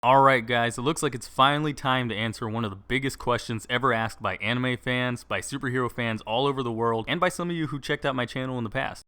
Alright guys, it looks like it's finally time to answer one of the biggest questions ever asked by anime fans, by superhero fans all over the world, and by some of you who checked out my channel in the past.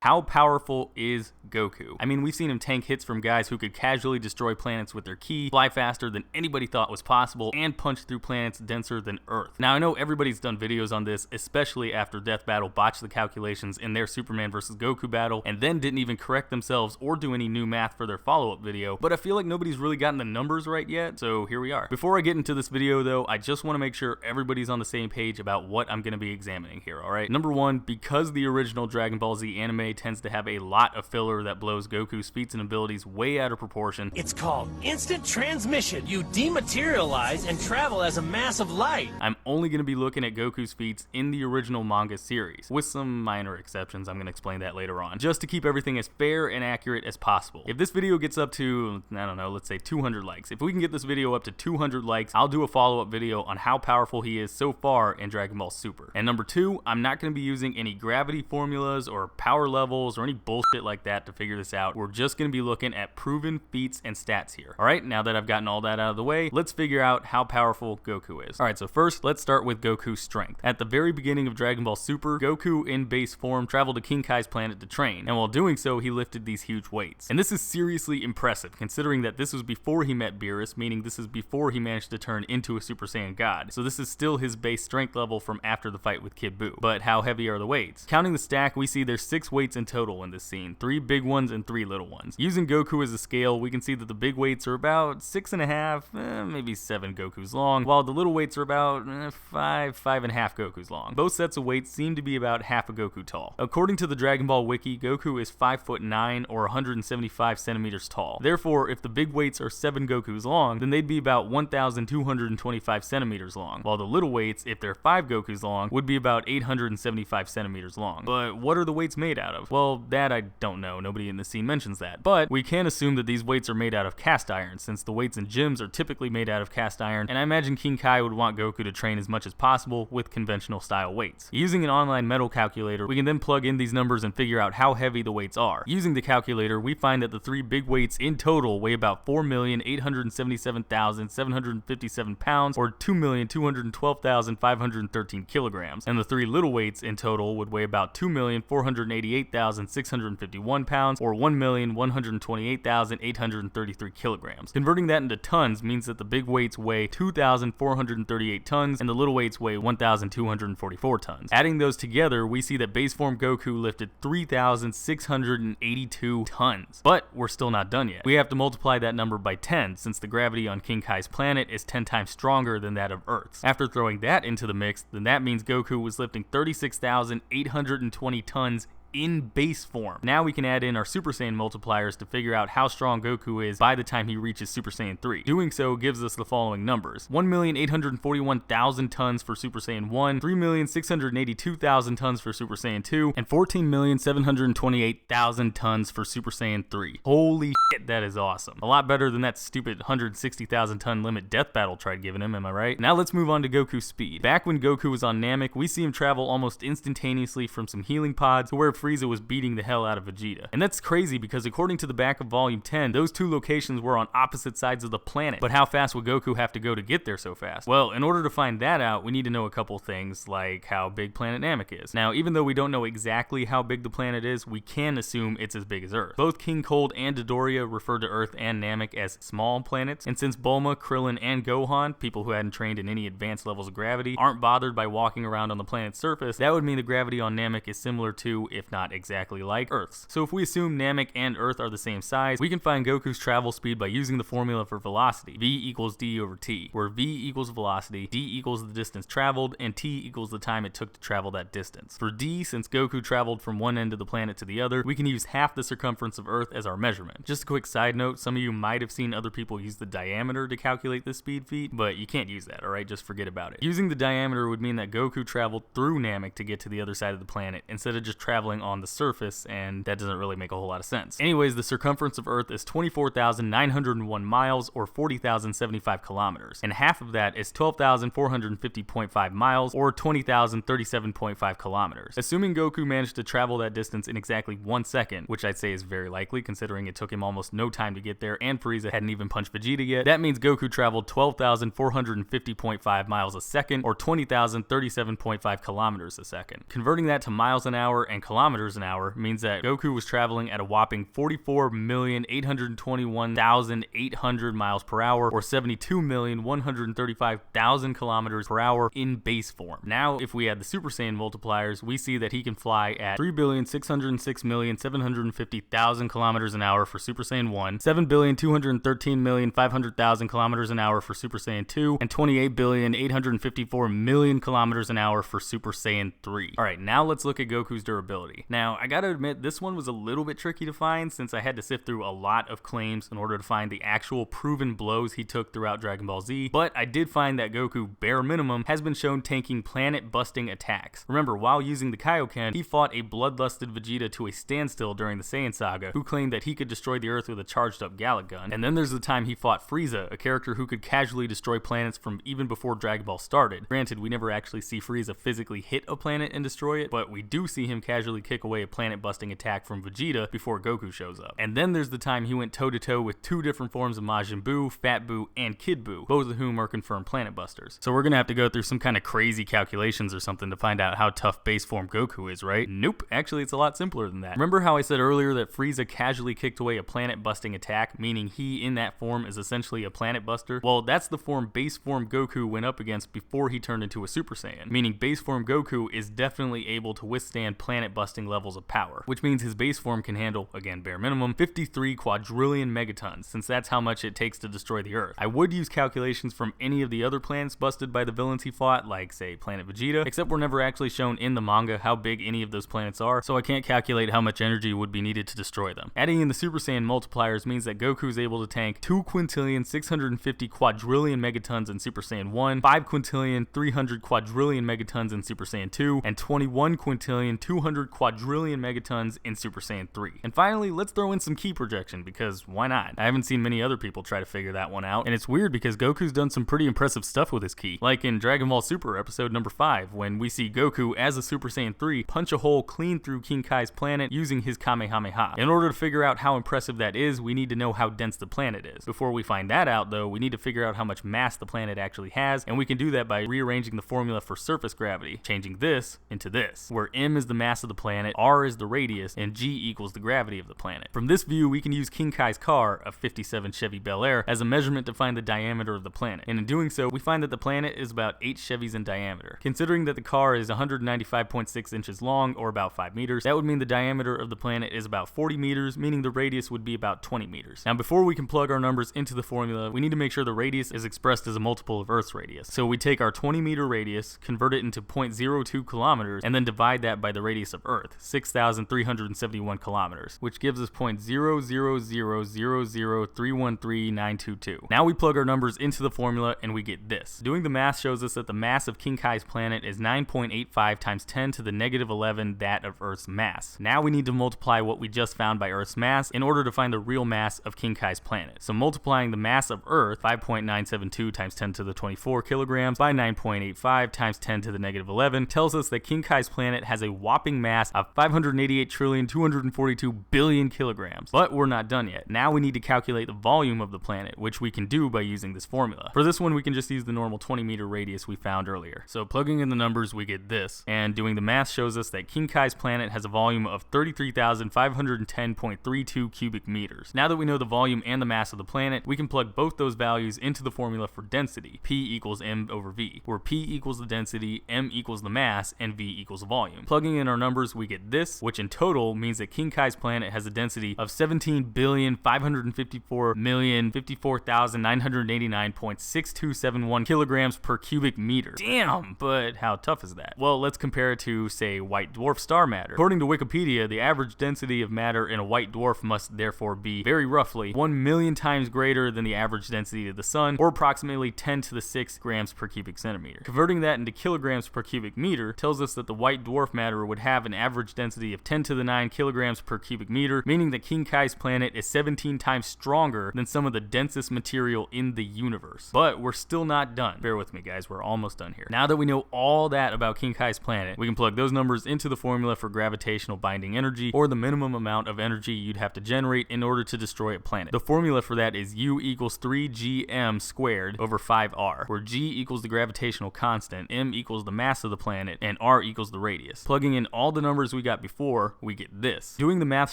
How powerful is Goku? I mean, we've seen him tank hits from guys who could casually destroy planets with their ki, fly faster than anybody thought was possible, and punch through planets denser than Earth. Now, I know everybody's done videos on this, especially after Death Battle botched the calculations in their Superman vs. Goku battle, and then didn't even correct themselves or do any new math for their follow-up video, but I feel like nobody's really gotten the numbers right yet, so here we are. Before I get into this video though, I just want to make sure everybody's on the same page about what I'm going to be examining here, alright? Number one, because the original Dragon Ball Z anime tends to have a lot of filler that blows Goku's feats and abilities way out of proportion. It's called instant transmission. You dematerialize and travel as a mass of light. I'm only going to be looking at Goku's feats in the original manga series, with some minor exceptions. I'm going to explain that later on, just to keep everything as fair and accurate as possible. If this video gets up to, I don't know, let's say 200 likes, if we can get this video up to 200 likes, I'll do a follow-up video on how powerful he is so far in Dragon Ball Super. And number two, I'm not going to be using any gravity formulas or power levels or any bullshit like that to figure this out. We're just going to be looking at proven feats and stats here. Alright, now that I've gotten all that out of the way, let's figure out how powerful Goku is. Alright, so first, let's start with Goku Strength. At the very beginning of Dragon Ball Super, Goku in base form traveled to King Kai's planet to train, and while doing so, he lifted these huge weights. And this is seriously impressive, considering that this was before he met Beerus, meaning this is before he managed to turn into a Super Saiyan God. So this is still his base strength level from after the fight with Kid Buu. But how heavy are the weights? Counting the stack, we see there's 6 weights in total in this scene, 3 big ones and 3 little ones. Using Goku as a scale, we can see that the big weights are about 6.5, maybe 7 Gokus long, while the little weights are about 5.5 Gokus long. Both sets of weights seem to be about half a Goku tall. According to the Dragon Ball Wiki, Goku is 5'9" or 175 centimeters tall. Therefore, if the big weights are 7 Gokus long, then they'd be about 1,225 centimeters long, while the little weights, if they're 5 Gokus long, would be about 875 centimeters long. But what are the weights made out of? Well, that I don't know, nobody in the scene mentions that. But we can assume that these weights are made out of cast iron, since the weights in gyms are typically made out of cast iron, and I imagine King Kai would want Goku to train as much as possible with conventional style weights. Using an online metal calculator, we can then plug in these numbers and figure out how heavy the weights are. Using the calculator, we find that the 3 big weights in total weigh about 4,877,757 pounds, or 2,212,513 kilograms, and the 3 little weights in total would weigh about 2,488,651 pounds, or 1,128,833 kilograms. Converting that into tons means that the big weights weigh 2,438 tons, and the little weights weigh 1,244 tons. Adding those together, we see that base form Goku lifted 3,682 tons. But we're still not done yet. We have to multiply that number by 10, since the gravity on King Kai's planet is 10 times stronger than that of Earth's. After throwing that into the mix, then that means Goku was lifting 36,820 tons in base form. Now we can add in our Super Saiyan multipliers to figure out how strong Goku is by the time he reaches Super Saiyan 3. Doing so gives us the following numbers: 1,841,000 tons for Super Saiyan 1, 3,682,000 tons for Super Saiyan 2, and 14,728,000 tons for Super Saiyan 3. Holy shit, that is awesome. A lot better than that stupid 160,000 ton limit Death Battle tried giving him, am I right? Now let's move on to Goku Speed. Back when Goku was on Namek, we see him travel almost instantaneously from some healing pods to where Frieza was beating the hell out of Vegeta. And that's crazy because according to the back of Volume 10, those 2 locations were on opposite sides of the planet. But how fast would Goku have to go to get there so fast? Well, in order to find that out, we need to know a couple things, like how big planet Namek is. Now, even though we don't know exactly how big the planet is, we can assume it's as big as Earth. Both King Cold and Dodoria refer to Earth and Namek as small planets, and since Bulma, Krillin, and Gohan, people who hadn't trained in any advanced levels of gravity, aren't bothered by walking around on the planet's surface, that would mean the gravity on Namek is similar to, if not exactly like, Earth's. So if we assume Namek and Earth are the same size, we can find Goku's travel speed by using the formula for velocity, v equals d over t, where v equals velocity, d equals the distance traveled, and t equals the time it took to travel that distance. For d, since Goku traveled from one end of the planet to the other, we can use half the circumference of Earth as our measurement. Just a quick side note, some of you might have seen other people use the diameter to calculate this speed feat, but you can't use that, alright? Just forget about it. Using the diameter would mean that Goku traveled through Namek to get to the other side of the planet, instead of just traveling on the surface, and that doesn't really make a whole lot of sense. Anyways, the circumference of Earth is 24,901 miles, or 40,075 kilometers, and half of that is 12,450.5 miles, or 20,037.5 kilometers. Assuming Goku managed to travel that distance in exactly 1 second, which I'd say is very likely considering it took him almost no time to get there and Frieza hadn't even punched Vegeta yet, that means Goku traveled 12,450.5 miles a second, or 20,037.5 kilometers a second. Converting that to miles an hour and kilometers an hour means that Goku was traveling at a whopping 44,821,800 miles per hour, or 72,135,000 kilometers per hour in base form. Now, if we add the Super Saiyan multipliers, we see that he can fly at 3,606,750,000 kilometers an hour for Super Saiyan 1, 7,213,500,000 kilometers an hour for Super Saiyan 2, and 28,854,000,000 kilometers an hour for Super Saiyan 3. Alright, now let's look at Goku's durability. Now, I gotta admit, this one was a little bit tricky to find since I had to sift through a lot of claims in order to find the actual proven blows he took throughout Dragon Ball Z, but I did find that Goku, bare minimum, has been shown tanking planet-busting attacks. Remember, while using the Kaio-Ken, he fought a bloodlusted Vegeta to a standstill during the Saiyan Saga, who claimed that he could destroy the Earth with a charged-up Gallic gun. And then there's the time he fought Frieza, a character who could casually destroy planets from even before Dragon Ball started. Granted, we never actually see Frieza physically hit a planet and destroy it, but we do see him casually kick away a planet-busting attack from Vegeta before Goku shows up. And then there's the time he went toe-to-toe with two different forms of Majin Buu, Fat Buu, and Kid Buu, both of whom are confirmed planet busters. So we're gonna have to go through some kind of crazy calculations or something to find out how tough base form Goku is, right? Nope, actually it's a lot simpler than that. Remember how I said earlier that Frieza casually kicked away a planet-busting attack, meaning he in that form is essentially a planet buster? Well, that's the form base form Goku went up against before he turned into a Super Saiyan, meaning base form Goku is definitely able to withstand planet-busting levels of power, which means his base form can handle, again bare minimum, 53 quadrillion megatons, since that's how much it takes to destroy the Earth. I would use calculations from any of the other planets busted by the villains he fought, like say Planet Vegeta, except we're never actually shown in the manga how big any of those planets are, so I can't calculate how much energy would be needed to destroy them. Adding in the Super Saiyan multipliers means that Goku is able to tank 2,650 quadrillion megatons in Super Saiyan 1, 5,300 quadrillion megatons in Super Saiyan 2, and 21,200 quadrillion megatons in Super Saiyan 3. And finally, let's throw in some ki projection, because why not? I haven't seen many other people try to figure that one out, and it's weird because Goku's done some pretty impressive stuff with his ki, like in Dragon Ball Super episode number 5, when we see Goku as a Super Saiyan 3 punch a hole clean through King Kai's planet using his Kamehameha. In order to figure out how impressive that is, we need to know how dense the planet is. Before we find that out though, we need to figure out how much mass the planet actually has, and we can do that by rearranging the formula for surface gravity, changing this into this, where m is the mass of the planet, r is the radius, and g equals the gravity of the planet. From this view, we can use King Kai's car, a 57 Chevy Bel Air, as a measurement to find the diameter of the planet, and in doing so, we find that the planet is about 8 Chevys in diameter. Considering that the car is 195.6 inches long, or about 5 meters, that would mean the diameter of the planet is about 40 meters, meaning the radius would be about 20 meters. Now, before we can plug our numbers into the formula, we need to make sure the radius is expressed as a multiple of Earth's radius. So we take our 20 meter radius, convert it into 0.02 kilometers, and then divide that by the radius of Earth, 6,371 kilometers, which gives us 0.00000313922. Now we plug our numbers into the formula and we get this. Doing the math shows us that the mass of King Kai's planet is 9.85 times 10 to the negative 11 that of Earth's mass. Now we need to multiply what we just found by Earth's mass in order to find the real mass of King Kai's planet. So multiplying the mass of Earth, 5.972 times 10 to the 24 kilograms, by 9.85 times 10 to the negative 11, tells us that King Kai's planet has a whopping mass of 588,242,000,000,000 kilograms. But we're not done yet. Now we need to calculate the volume of the planet, which we can do by using this formula. For this one, we can just use the normal 20 meter radius we found earlier. So plugging in the numbers, we get this, and doing the math shows us that King Kai's planet has a volume of 33,510.32 cubic meters. Now that we know the volume and the mass of the planet, we can plug both those values into the formula for density, P equals m over v, where P equals the density, m equals the mass, and v equals the volume. Plugging in our numbers, we get this, which in total means that King Kai's planet has a density of 17,554,054,989.6271 kilograms per cubic meter. Damn, but how tough is that? Well, let's compare it to, say, white dwarf star matter. According to Wikipedia, the average density of matter in a white dwarf must therefore be, very roughly, 1,000,000 times greater than the average density of the sun, or approximately 10 to the 6 grams per cubic centimeter. Converting that into kilograms per cubic meter tells us that the white dwarf matter would have an average average density of 10 to the 9 kilograms per cubic meter, meaning that King Kai's planet is 17 times stronger than some of the densest material in the universe. But we're still not done. Bear with me, guys, we're almost done here. Now that we know all that about King Kai's planet, we can plug those numbers into the formula for gravitational binding energy, or the minimum amount of energy you'd have to generate in order to destroy a planet. The formula for that is U equals 3gm squared over 5r, where g equals the gravitational constant, m equals the mass of the planet, and r equals the radius. Plugging in all the numbers we got before, we get this. Doing the math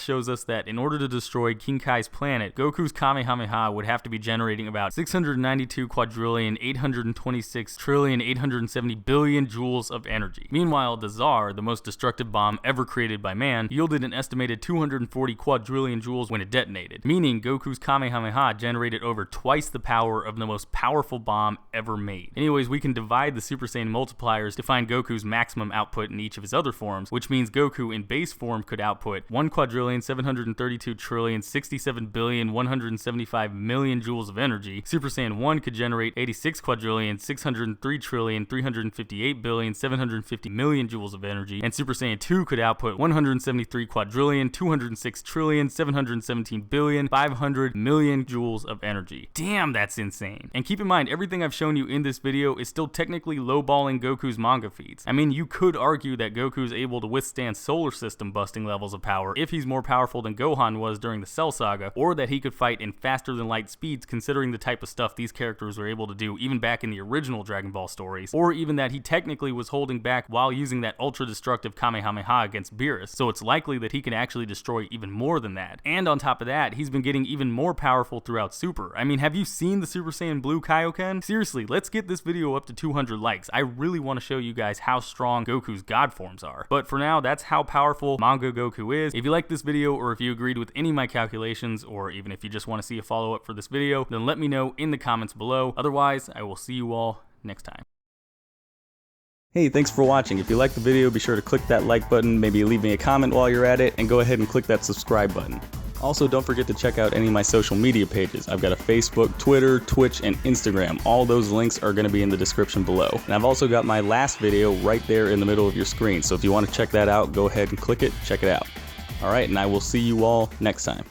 shows us that in order to destroy King Kai's planet, Goku's Kamehameha would have to be generating about 692 quadrillion 826 trillion 870 billion joules of energy. Meanwhile, the Tsar, the most destructive bomb ever created by man, yielded an estimated 240 quadrillion joules when it detonated, meaning Goku's Kamehameha generated over twice the power of the most powerful bomb ever made. Anyways, we can divide the Super Saiyan multipliers to find Goku's maximum output in each of his other forms, which means Goku in base form could output 1 quadrillion 732 trillion 67 billion 175 million joules of energy. Super Saiyan 1 could generate 86 quadrillion 603 trillion 358 billion 750 million joules of energy, and Super Saiyan 2 could output 173 quadrillion 206 trillion 717 billion 500 million joules of energy. Damn, that's insane. And keep in mind, everything I've shown you in this video is still technically lowballing Goku's manga feats. I mean, you could argue that Goku's able to withstand solar system busting levels of power if he's more powerful than Gohan was during the Cell Saga, or that he could fight in faster than light speeds considering the type of stuff these characters were able to do even back in the original Dragon Ball stories, or even that he technically was holding back while using that ultra destructive Kamehameha against Beerus, so it's likely that he can actually destroy even more than that. And on top of that, he's been getting even more powerful throughout Super. I mean, have you seen the Super Saiyan Blue Kaio-Ken? Seriously, let's get this video up to 200 likes. I really want to show you guys how strong Goku's god forms are. But for now, that's how powerful Manga Goku is. If you like this video, or if you agreed with any of my calculations, or even if you just want to see a follow-up for this video, then let me know in the comments below. Otherwise, I will see you all next time. Hey, thanks for watching. If you liked the video, be sure to click that like button, maybe leave me a comment while you're at it, and go ahead and click that subscribe button. Also, don't forget to check out any of my social media pages. I've got a Facebook, Twitter, Twitch, and Instagram. All those links are going to be in the description below. And I've also got my last video right there in the middle of your screen, so if you want to check that out, go ahead and click it, check it out. Alright, and I will see you all next time.